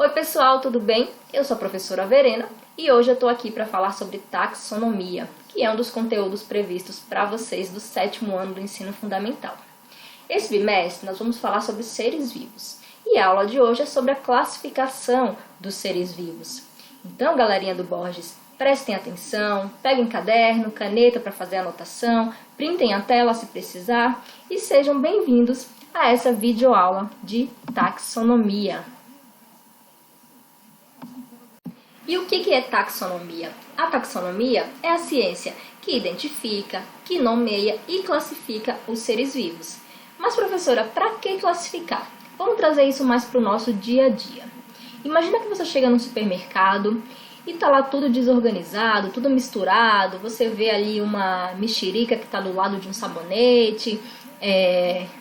Oi pessoal, tudo bem? Eu sou a professora Verena e hoje eu estou aqui para falar sobre taxonomia, que é um dos conteúdos previstos para vocês do 7º ano do ensino fundamental. Esse bimestre nós vamos falar sobre seres vivos e a aula de hoje é sobre a classificação dos seres vivos. Então, galerinha do Borges, prestem atenção, peguem caderno, caneta para fazer a anotação, printem a tela se precisar e sejam bem-vindos a essa videoaula de taxonomia. E o que é taxonomia? A taxonomia é a ciência que identifica, que nomeia e classifica os seres vivos. Mas, professora, para que classificar? Vamos trazer isso mais para o nosso dia a dia. Imagina que você chega num supermercado e está lá tudo desorganizado, tudo misturado. Você vê ali uma mexerica que está do lado de um sabonete,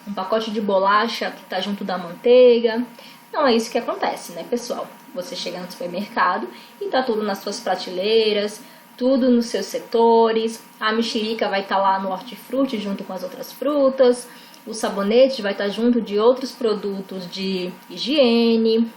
um pacote de bolacha que está junto da manteiga. Não é isso que acontece, né, pessoal? Você chega no supermercado e tá tudo nas suas prateleiras, tudo nos seus setores. A mexerica vai estar lá no hortifruti junto com as outras frutas. O sabonete vai estar junto de outros produtos de higiene.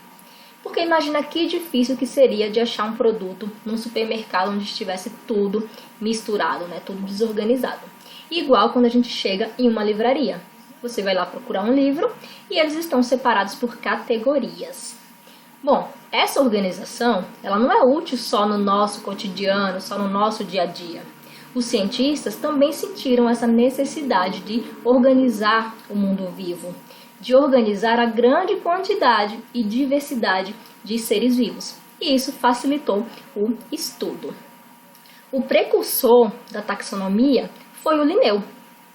Porque imagina que difícil que seria de achar um produto num supermercado onde estivesse tudo misturado, né? Tudo desorganizado. Igual quando a gente chega em uma livraria. Você vai lá procurar um livro e eles estão separados por categorias. Bom, essa organização ela não é útil só no nosso cotidiano, só no nosso dia a dia. Os cientistas também sentiram essa necessidade de organizar o mundo vivo, de organizar a grande quantidade e diversidade de seres vivos. E isso facilitou o estudo. O precursor da taxonomia foi o Linneu.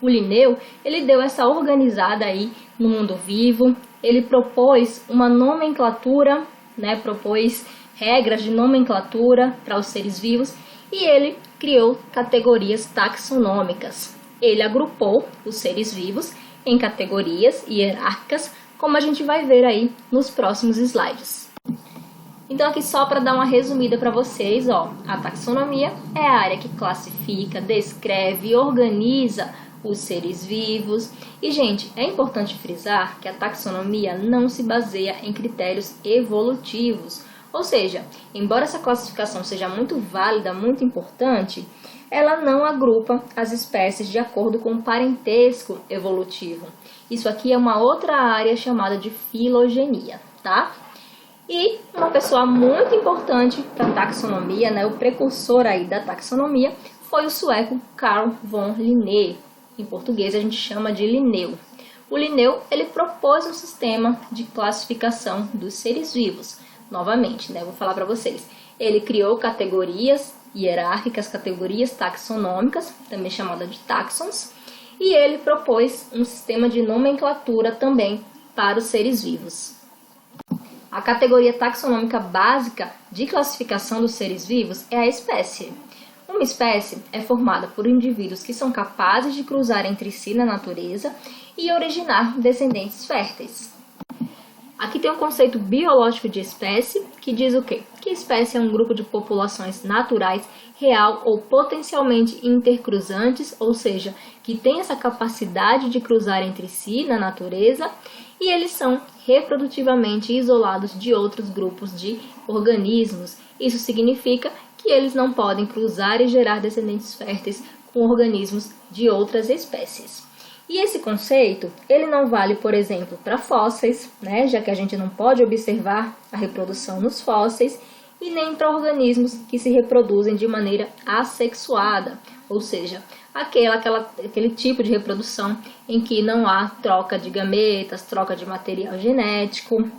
O Linneu, ele deu essa organizada aí no mundo vivo, ele propôs uma nomenclatura, propôs regras de nomenclatura para os seres vivos e ele criou categorias taxonômicas. Ele agrupou os seres vivos em categorias hierárquicas, como a gente vai ver aí nos próximos slides. Então aqui só para dar uma resumida para vocês, a taxonomia é a área que classifica, descreve e organiza os seres vivos. E, gente, é importante frisar que a taxonomia não se baseia em critérios evolutivos. Ou seja, embora essa classificação seja muito válida, muito importante, ela não agrupa as espécies de acordo com o parentesco evolutivo. Isso aqui é uma outra área chamada de filogenia, tá? E uma pessoa muito importante para a taxonomia, o precursor aí da taxonomia, foi o sueco Carl von Linné. Em português a gente chama de Linneu. O Linneu, ele propôs um sistema de classificação dos seres vivos. Novamente, vou falar para vocês. Ele criou categorias hierárquicas, categorias taxonômicas, também chamada de taxons, e ele propôs um sistema de nomenclatura também para os seres vivos. A categoria taxonômica básica de classificação dos seres vivos é a espécie. Uma espécie é formada por indivíduos que são capazes de cruzar entre si na natureza e originar descendentes férteis. Aqui tem um conceito biológico de espécie que diz o quê? Que espécie é um grupo de populações naturais, real ou potencialmente intercruzantes, ou seja, que tem essa capacidade de cruzar entre si na natureza e eles são reprodutivamente isolados de outros grupos de organismos. Isso significa que eles não podem cruzar e gerar descendentes férteis com organismos de outras espécies. E esse conceito, ele não vale, por exemplo, para fósseis, já que a gente não pode observar a reprodução nos fósseis, e nem para organismos que se reproduzem de maneira assexuada, ou seja, aquele tipo de reprodução em que não há troca de gametas, troca de material genético.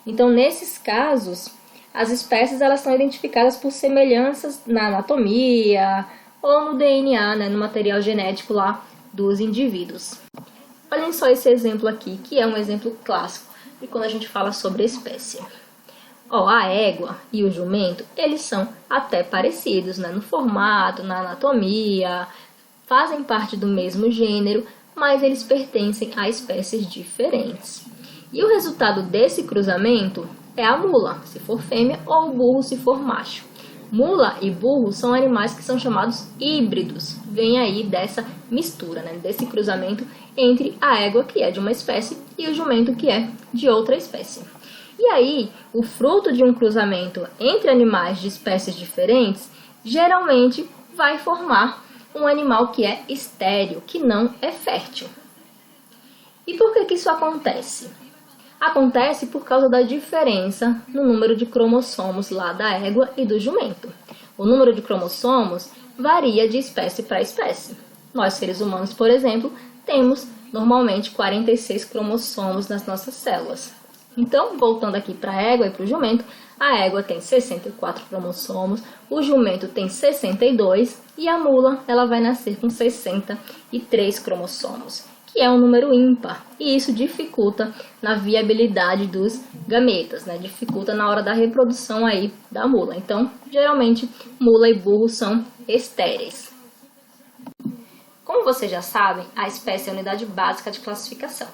Então, nesses casos, as espécies elas são identificadas por semelhanças na anatomia ou no DNA, no material genético lá dos indivíduos. Olhem só esse exemplo aqui, que é um exemplo clássico de quando a gente fala sobre espécie. A égua e o jumento, eles são até parecidos, no formato, na anatomia, fazem parte do mesmo gênero, mas eles pertencem a espécies diferentes. E o resultado desse cruzamento é a mula, se for fêmea, ou o burro, se for macho. Mula e burro são animais que são chamados híbridos. Vem aí dessa mistura, desse cruzamento entre a égua, que é de uma espécie, e o jumento, que é de outra espécie. E aí, o fruto de um cruzamento entre animais de espécies diferentes geralmente vai formar um animal que é estéril, que não é fértil. E por que isso acontece? Acontece por causa da diferença no número de cromossomos lá da égua e do jumento. O número de cromossomos varia de espécie para espécie. Nós, seres humanos, por exemplo, temos normalmente 46 cromossomos nas nossas células. Então, voltando aqui para a égua e para o jumento, a égua tem 64 cromossomos, o jumento tem 62 e a mula ela vai nascer com 63 cromossomos, que é um número ímpar. E isso dificulta na viabilidade dos gametas, né? Dificulta na hora da reprodução aí da mula. Então, geralmente, mula e burro são estéreis. Como vocês já sabem, a espécie é a unidade básica de classificação.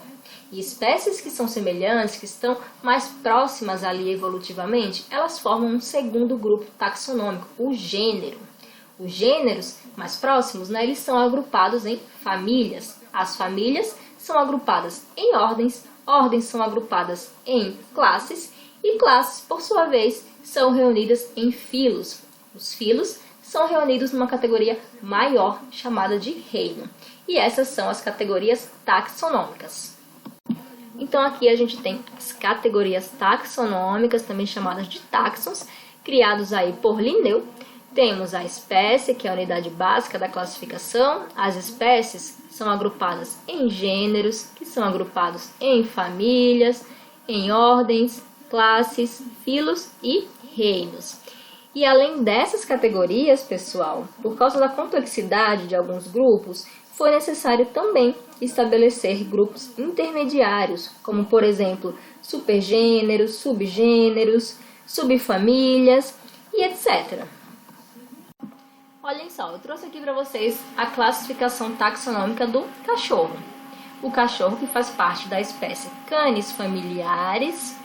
E espécies que são semelhantes, que estão mais próximas ali evolutivamente, elas formam um segundo grupo taxonômico, o gênero. Os gêneros mais próximos, né, eles são agrupados em famílias. As famílias são agrupadas em ordens, ordens são agrupadas em classes, e classes, por sua vez, são reunidas em filos. Os filos são reunidos numa categoria maior, chamada de reino. E essas são as categorias taxonômicas. Então aqui a gente tem as categorias taxonômicas, também chamadas de táxons, criados aí por Linneu. Temos a espécie, que é a unidade básica da classificação. As espécies são agrupadas em gêneros, que são agrupados em famílias, em ordens, classes, filos e reinos. E além dessas categorias, pessoal, por causa da complexidade de alguns grupos, foi necessário também estabelecer grupos intermediários, como por exemplo, supergêneros, subgêneros, subfamílias e etc. Olhem só, eu trouxe aqui para vocês a classificação taxonômica do cachorro. O cachorro que faz parte da espécie Canis familiaris,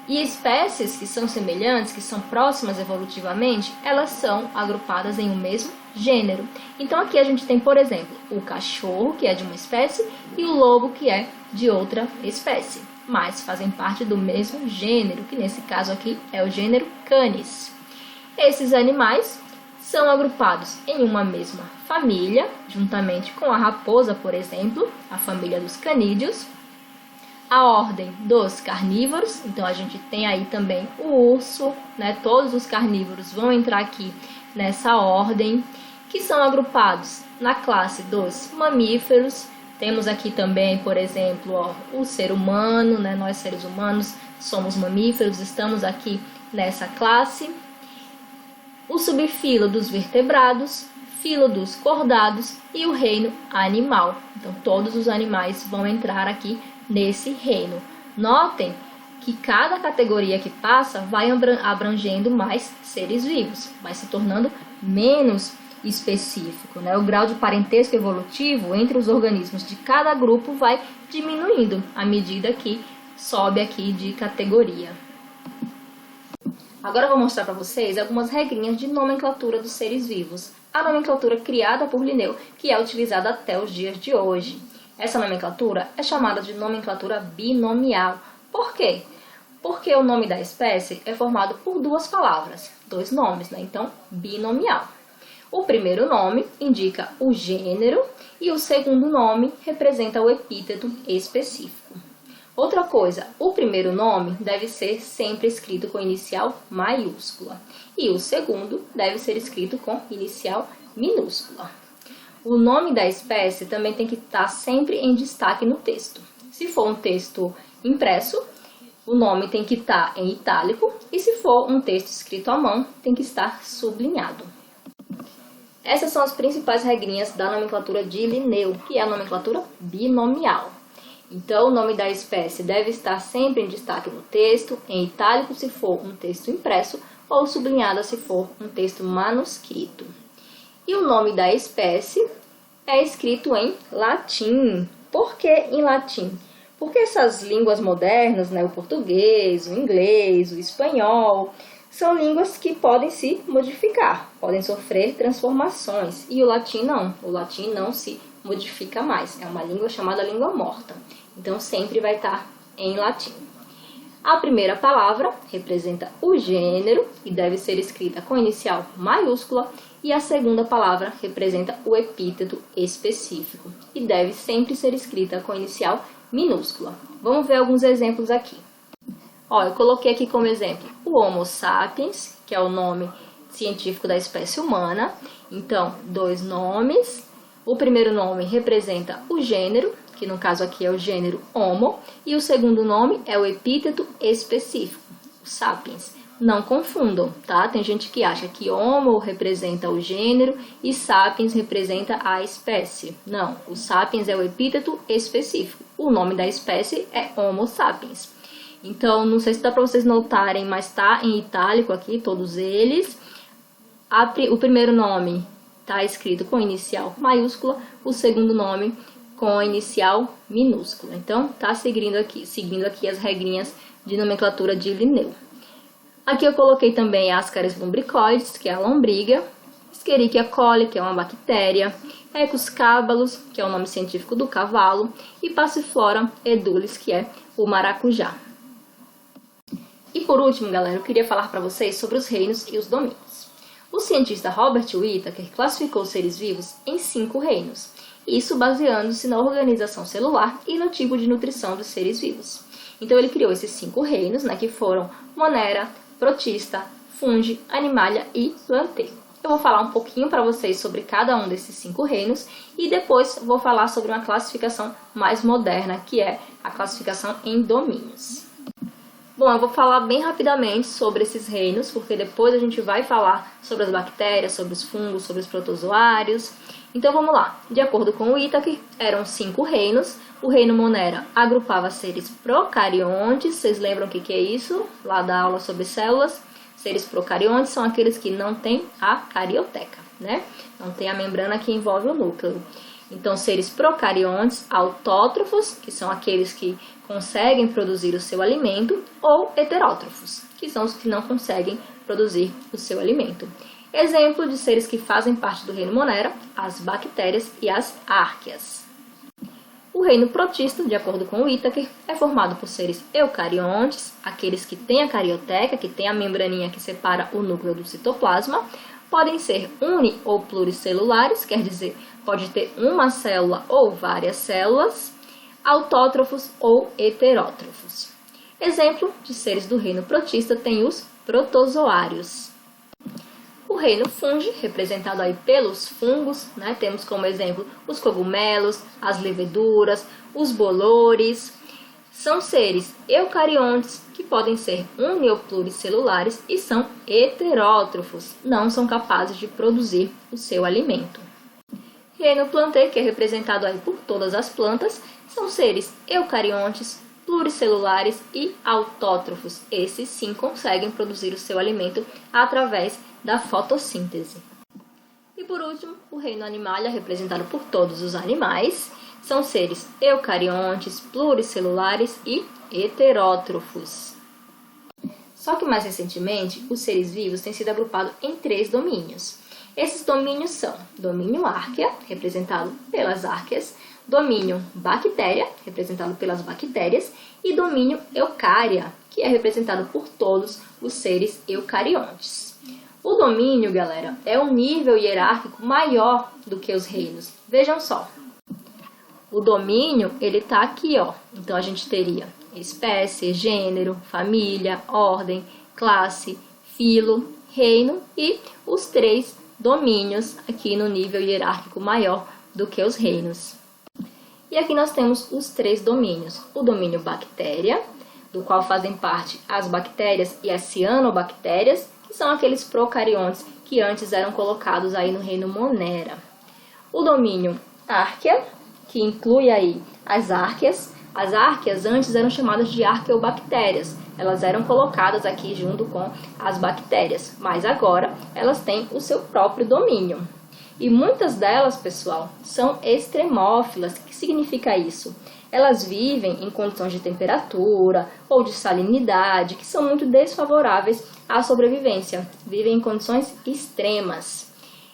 E espécies que são semelhantes, que são próximas evolutivamente, elas são agrupadas em um mesmo gênero. Então aqui a gente tem, por exemplo, o cachorro, que é de uma espécie, e o lobo, que é de outra espécie, mas fazem parte do mesmo gênero, que nesse caso aqui é o gênero Canis. Esses animais são agrupados em uma mesma família, juntamente com a raposa, por exemplo, a família dos canídeos, a ordem dos carnívoros. Então a gente tem aí também o urso, né? Todos os carnívoros vão entrar aqui nessa ordem, que são agrupados na classe dos mamíferos. Temos aqui também, por exemplo, o ser humano, né? Nós seres humanos somos mamíferos, estamos aqui nessa classe. O subfilo dos vertebrados, filo dos cordados e o reino animal. Então todos os animais vão entrar aqui nesse reino. Notem que cada categoria que passa vai abrangendo mais seres vivos, vai se tornando menos específico, né? O grau de parentesco evolutivo entre os organismos de cada grupo vai diminuindo à medida que sobe aqui de categoria. Agora eu vou mostrar para vocês algumas regrinhas de nomenclatura dos seres vivos. A nomenclatura criada por Linneu, que é utilizada até os dias de hoje. Essa nomenclatura é chamada de nomenclatura binomial. Por quê? Porque o nome da espécie é formado por duas palavras, dois nomes, né? Então, binomial. O primeiro nome indica o gênero e o segundo nome representa o epíteto específico. Outra coisa, o primeiro nome deve ser sempre escrito com inicial maiúscula e o segundo deve ser escrito com inicial minúscula. O nome da espécie também tem que estar sempre em destaque no texto. Se for um texto impresso, o nome tem que estar em itálico e se for um texto escrito à mão, tem que estar sublinhado. Essas são as principais regrinhas da nomenclatura de Linneu, que é a nomenclatura binomial. Então, o nome da espécie deve estar sempre em destaque no texto, em itálico se for um texto impresso ou sublinhado se for um texto manuscrito. E o nome da espécie é escrito em latim. Por que em latim? Porque essas línguas modernas, né, o português, o inglês, o espanhol, são línguas que podem se modificar, podem sofrer transformações. E o latim não se modifica mais. É uma língua chamada língua morta. Então, sempre vai estar em latim. A primeira palavra representa o gênero e deve ser escrita com inicial maiúscula, e a segunda palavra representa o epíteto específico e deve sempre ser escrita com inicial minúscula. Vamos ver alguns exemplos aqui. Eu coloquei aqui como exemplo o Homo sapiens, que é o nome científico da espécie humana. Então, dois nomes. O primeiro nome representa o gênero, que no caso aqui é o gênero Homo, e o segundo nome é o epíteto específico, o sapiens. Não confundam, tá? Tem gente que acha que Homo representa o gênero e sapiens representa a espécie. Não, o sapiens é o epíteto específico. O nome da espécie é Homo sapiens. Então, não sei se dá para vocês notarem, mas está em itálico aqui, todos eles. O primeiro nome está escrito com inicial maiúscula, o segundo nome com inicial minúscula. Então, tá seguindo aqui as regrinhas de nomenclatura de Linneu. Aqui eu coloquei também Ascaris lumbricoides, que é a lombriga, Escherichia coli, que é uma bactéria, Ecuscabalus, que é o nome científico do cavalo, e Passiflora edulis, que é o maracujá. E por último, galera, eu queria falar para vocês sobre os reinos e os domínios. O cientista Robert Whittaker classificou os seres vivos em 5 reinos, isso baseando-se na organização celular e no tipo de nutrição dos seres vivos. Então ele criou esses 5 reinos, que foram Monera, Protista, Fungi, Animalia e Plantae. Eu vou falar um pouquinho para vocês sobre cada um desses 5 reinos e depois vou falar sobre uma classificação mais moderna, que é a classificação em domínios. Bom, eu vou falar bem rapidamente sobre esses reinos, porque depois a gente vai falar sobre as bactérias, sobre os fungos, sobre os protozoários. Então vamos lá. De acordo com o Whittaker, eram 5 reinos. O reino Monera agrupava seres procariontes. Vocês lembram o que é isso? Lá da aula sobre células. Seres procariontes são aqueles que não têm a carioteca, né? Não tem a membrana que envolve o núcleo. Então, seres procariontes, autótrofos, que são aqueles que conseguem produzir o seu alimento, ou heterótrofos, que são os que não conseguem produzir o seu alimento. Exemplo de seres que fazem parte do reino Monera, as bactérias e as árqueas. O reino protista, de acordo com o Whittaker, é formado por seres eucariontes, aqueles que têm a carioteca, que tem a membraninha que separa o núcleo do citoplasma. Podem ser uni- ou pluricelulares, quer dizer, pode ter uma célula ou várias células, autótrofos ou heterótrofos. Exemplo de seres do reino protista tem os protozoários. O reino fungi, representado aí pelos fungos, temos como exemplo os cogumelos, as leveduras, os bolores. São seres eucariontes que podem ser uni- ou pluricelulares e são heterótrofos, não são capazes de produzir o seu alimento. Reino Plantae, que é representado aí por todas as plantas, são seres eucariontes, pluricelulares e autótrofos. Esses sim conseguem produzir o seu alimento através da fotossíntese. E por último, o reino Animalia, representado por todos os animais, são seres eucariontes, pluricelulares e heterótrofos. Só que mais recentemente, os seres vivos têm sido agrupados em 3 domínios. Esses domínios são domínio árquea, representado pelas árqueas, domínio bactéria, representado pelas bactérias, e domínio eucária, que é representado por todos os seres eucariontes. O domínio, galera, é um nível hierárquico maior do que os reinos. Vejam só. O domínio, ele tá aqui, ó. Então, a gente teria espécie, gênero, família, ordem, classe, filo, reino e os 3 domínios aqui no nível hierárquico maior do que os reinos. E aqui nós temos os 3 domínios. O domínio bactéria, do qual fazem parte as bactérias e as cianobactérias, que são aqueles procariontes que antes eram colocados aí no reino Monera. O domínio árquea, que inclui aí as árqueas. As árqueas antes eram chamadas de arqueobactérias. Elas eram colocadas aqui junto com as bactérias, mas agora elas têm o seu próprio domínio. E muitas delas, pessoal, são extremófilas. O que significa isso? Elas vivem em condições de temperatura ou de salinidade que são muito desfavoráveis à sobrevivência. Vivem em condições extremas.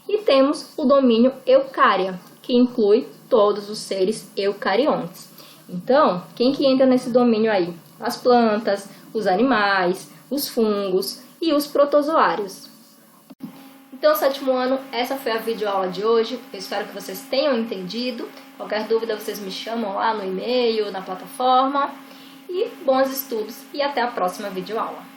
E temos o domínio eucária, que inclui todos os seres eucariontes. Então, quem que entra nesse domínio aí? As plantas, os animais, os fungos e os protozoários. Então, sétimo ano, essa foi a videoaula de hoje. Eu espero que vocês tenham entendido. Qualquer dúvida, vocês me chamam lá no e-mail, na plataforma. E bons estudos e até a próxima videoaula.